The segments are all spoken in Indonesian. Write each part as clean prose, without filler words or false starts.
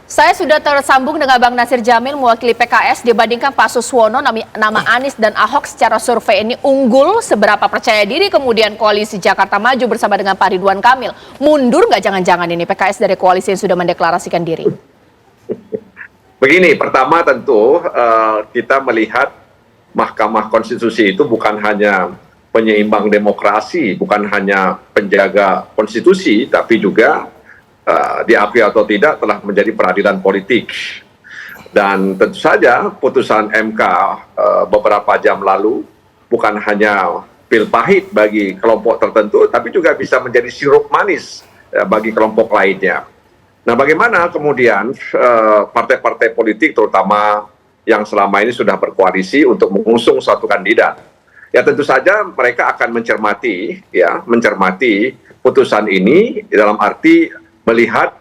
Saya sudah tersambung dengan Bang Nasir Jamil mewakili PKS. Dibandingkan Pak Suswono, nama Anies dan Ahok secara survei ini unggul. Seberapa percaya diri kemudian koalisi Jakarta Maju bersama dengan Pak Ridwan Kamil? Mundur nggak jangan-jangan ini PKS dari koalisi yang sudah mendeklarasikan diri? Begini, pertama tentu kita melihat Mahkamah Konstitusi itu bukan hanya penyeimbang demokrasi, bukan hanya penjaga konstitusi, tapi juga diakui atau tidak telah menjadi peradilan politik. Dan tentu saja putusan MK beberapa jam lalu bukan hanya pil pahit bagi kelompok tertentu, tapi juga bisa menjadi sirup manis bagi kelompok lainnya. Nah, bagaimana kemudian partai-partai politik terutama yang selama ini sudah berkoalisi untuk mengusung suatu kandidat? Ya tentu saja mereka akan mencermati putusan ini dalam arti melihat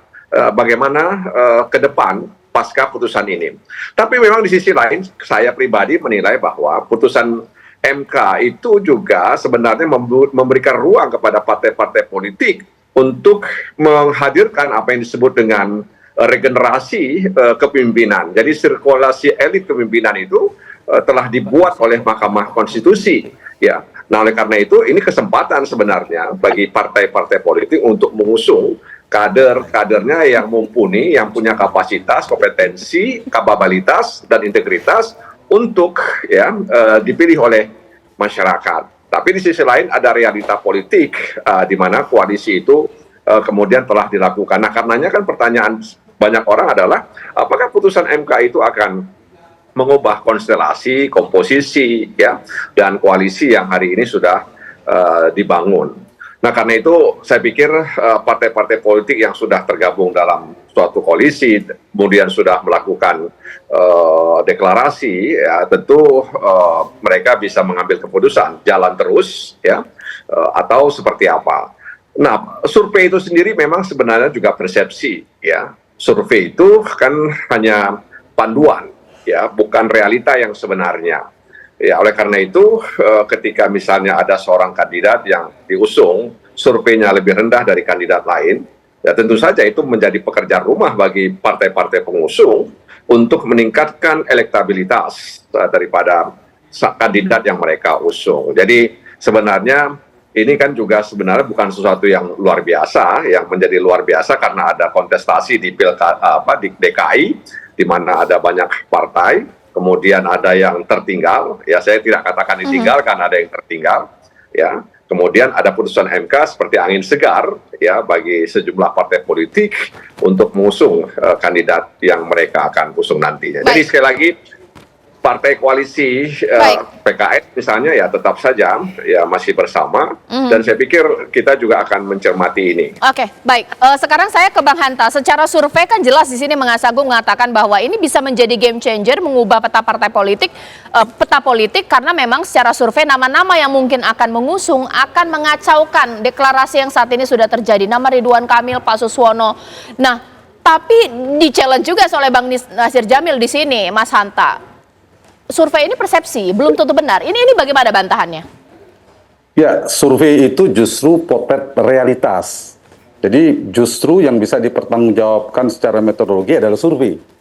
bagaimana ke depan pasca putusan ini. Tapi memang di sisi lain saya pribadi menilai bahwa putusan MK itu juga sebenarnya memberikan ruang kepada partai-partai politik untuk menghadirkan apa yang disebut dengan regenerasi kepemimpinan. Jadi sirkulasi elit kepemimpinan itu telah dibuat oleh Mahkamah Konstitusi, ya. Nah, oleh karena itu ini kesempatan sebenarnya bagi partai-partai politik untuk mengusung kader-kadernya yang mumpuni, yang punya kapasitas, kompetensi, kapabilitas dan integritas untuk dipilih oleh masyarakat. Tapi di sisi lain ada realita politik di mana koalisi itu kemudian telah dilakukan. Nah, karenanya kan pertanyaan banyak orang adalah apakah putusan MK itu akan mengubah konstelasi, komposisi, dan koalisi yang hari ini sudah dibangun. Nah, karena itu saya pikir partai-partai politik yang sudah tergabung dalam suatu koalisi, kemudian sudah melakukan deklarasi, ya tentu mereka bisa mengambil keputusan jalan terus, atau seperti apa. Nah, survei itu sendiri memang sebenarnya juga persepsi, ya. Survei itu kan hanya panduan, ya, bukan realita yang sebenarnya. Ya, oleh karena itu, ketika misalnya ada seorang kandidat yang diusung, surveinya lebih rendah dari kandidat lain, ya tentu saja itu menjadi pekerjaan rumah bagi partai-partai pengusung untuk meningkatkan elektabilitas daripada kandidat yang mereka usung. Jadi sebenarnya ini kan juga sebenarnya bukan sesuatu yang luar biasa, yang menjadi luar biasa karena ada kontestasi di di DKI, di mana ada banyak partai. Kemudian ada yang tertinggal, ya saya tidak katakan ditinggalkan, ada yang tertinggal, ya. Kemudian ada putusan MK seperti angin segar, ya, bagi sejumlah partai politik untuk mengusung kandidat yang mereka akan usung nantinya. Jadi sekali lagi partai koalisi PKS misalnya ya tetap saja ya masih bersama dan saya pikir kita juga akan mencermati ini. Oke, baik. Sekarang saya ke Bang Hanta. Secara survei kan jelas di sini Mas Agung mengatakan bahwa ini bisa menjadi game changer, mengubah peta partai politik, peta politik karena memang secara survei nama-nama yang mungkin akan mengusung akan mengacaukan deklarasi yang saat ini sudah terjadi. Nama Ridwan Kamil, Pak Suswono. Nah, tapi di-challenge juga oleh Bang Nasir Jamil di sini, Mas Hanta. Survei ini persepsi, belum tentu benar. Ini bagaimana bantahannya? Ya, survei itu justru potret realitas. Jadi justru yang bisa dipertanggungjawabkan secara metodologi adalah survei.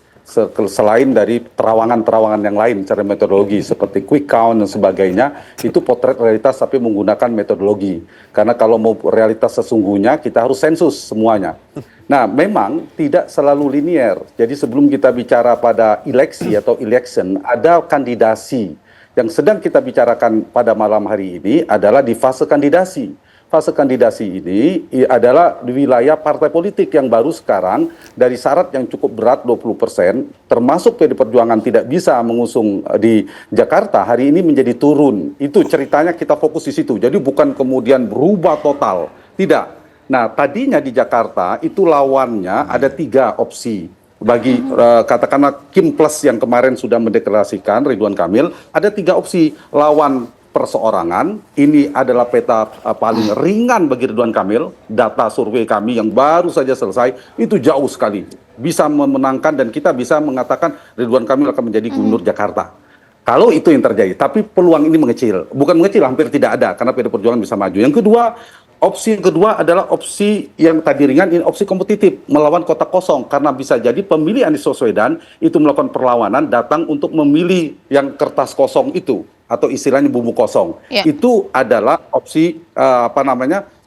Selain dari terawangan-terawangan yang lain secara metodologi seperti quick count dan sebagainya, itu potret realitas tapi menggunakan metodologi. Karena kalau mau realitas sesungguhnya kita harus sensus semuanya. Nah, memang tidak selalu linier. Jadi sebelum kita bicara pada eleksi atau election, ada kandidasi. Yang sedang kita bicarakan pada malam hari ini adalah di fase kandidasi. Fase kandidasi ini adalah di wilayah partai politik yang baru sekarang dari syarat yang cukup berat 20%, termasuk PD Perjuangan tidak bisa mengusung di Jakarta, hari ini menjadi turun. Itu ceritanya kita fokus di situ. Jadi bukan kemudian berubah total, tidak. Nah, tadinya di Jakarta itu lawannya ada 3 opsi. Bagi katakanlah Kim Plus yang kemarin sudah mendeklarasikan Ridwan Kamil, ada 3 opsi lawan perseorangan. Ini adalah peta paling ringan bagi Ridwan Kamil. Data survei kami yang baru saja selesai itu jauh sekali. Bisa memenangkan dan kita bisa mengatakan Ridwan Kamil akan menjadi gubernur Jakarta. Kalau itu yang terjadi, tapi peluang ini mengecil. Bukan mengecil, hampir tidak ada karena PD Perjuangan bisa maju. Yang kedua, Opsi yang kedua adalah opsi yang tadi ringan, ini opsi kompetitif, melawan kotak kosong. Karena bisa jadi pemilih Anies Baswedan itu melakukan perlawanan, datang untuk memilih yang kertas kosong itu, atau istilahnya bumbu kosong. Ya. Itu adalah opsi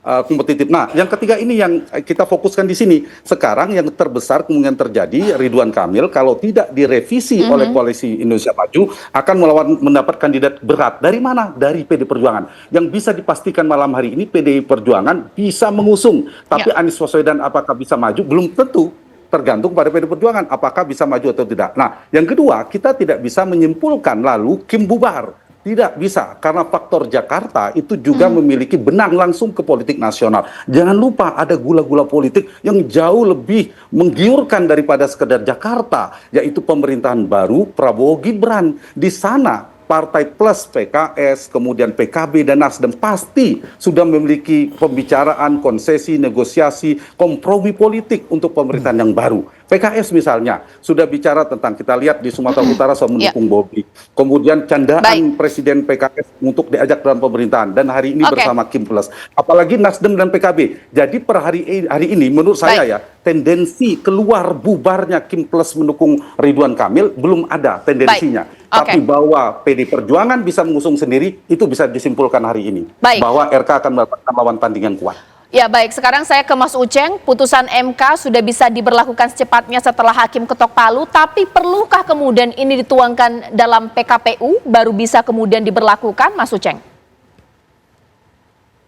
kompetitif. Nah, yang ketiga ini yang kita fokuskan di sini. Sekarang yang terbesar kemungkinan terjadi, Ridwan Kamil kalau tidak direvisi oleh Koalisi Indonesia Maju akan mendapat kandidat berat. Dari mana? Dari PDI Perjuangan. Yang bisa dipastikan malam hari ini PDI Perjuangan bisa mengusung. Tapi Anies Baswedan apakah bisa maju? Belum tentu. Tergantung pada PDI Perjuangan apakah bisa maju atau tidak. Nah, yang kedua, kita tidak bisa menyimpulkan lalu Kim bubar. Tidak bisa, karena faktor Jakarta itu juga memiliki benang langsung ke politik nasional. Jangan lupa ada gula-gula politik yang jauh lebih menggiurkan daripada sekedar Jakarta, yaitu pemerintahan baru Prabowo Gibran. Di sana partai plus PKS, kemudian PKB dan Nasdem pasti sudah memiliki pembicaraan, konsesi, negosiasi, kompromi politik untuk pemerintahan yang baru. PKS misalnya sudah bicara tentang, kita lihat di Sumatera Utara soal mendukung Bobi. Kemudian candaan Presiden PKS untuk diajak dalam pemerintahan, dan hari ini bersama Kim Plus. Apalagi Nasdem dan PKB. Jadi per hari ini menurut saya ya, tendensi keluar bubarnya Kim Plus mendukung Ridwan Kamil belum ada tendensinya. Tapi bahwa PDI Perjuangan bisa mengusung sendiri, itu bisa disimpulkan hari ini. Bahwa RK akan mendapatkan lawan tanding yang kuat. Ya baik, sekarang saya ke Mas Uceng. Putusan MK sudah bisa diberlakukan secepatnya setelah hakim ketok palu, tapi perlukah kemudian ini dituangkan dalam PKPU baru bisa kemudian diberlakukan, Mas Uceng?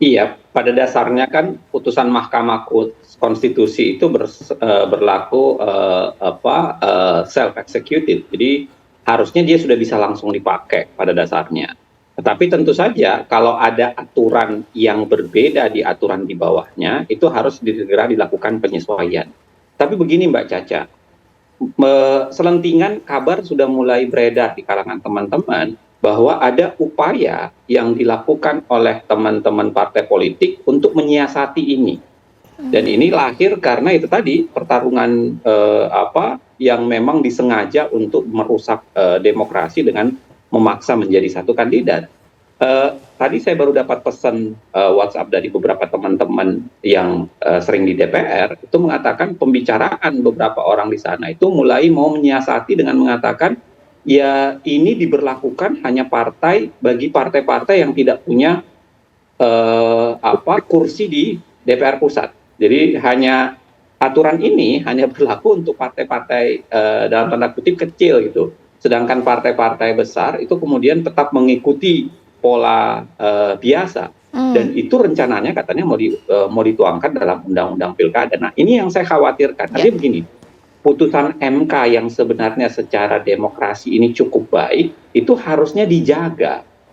Iya, pada dasarnya kan putusan Mahkamah Konstitusi itu berlaku self executed. Jadi harusnya dia sudah bisa langsung dipakai pada dasarnya. Tetapi tentu saja kalau ada aturan yang berbeda di aturan di bawahnya, itu harus segera dilakukan penyesuaian. Tapi begini Mbak Caca, selentingan kabar sudah mulai beredar di kalangan teman-teman bahwa ada upaya yang dilakukan oleh teman-teman partai politik untuk menyiasati ini. Dan ini lahir karena itu tadi pertarungan yang memang disengaja untuk merusak demokrasi dengan memaksa menjadi satu kandidat. Tadi saya baru dapat pesan WhatsApp dari beberapa teman-teman yang sering di DPR, itu mengatakan pembicaraan beberapa orang di sana itu mulai mau menyiasati dengan mengatakan ya ini diberlakukan hanya bagi partai-partai yang tidak punya kursi di DPR pusat. Jadi aturan ini hanya berlaku untuk partai-partai dalam tanda kutip kecil gitu. Sedangkan partai-partai besar itu kemudian tetap mengikuti pola biasa. Dan itu rencananya katanya mau dituangkan dalam undang-undang pilkada. Nah ini yang saya khawatirkan. Tapi begini, putusan MK yang sebenarnya secara demokrasi ini cukup baik, itu harusnya dijaga.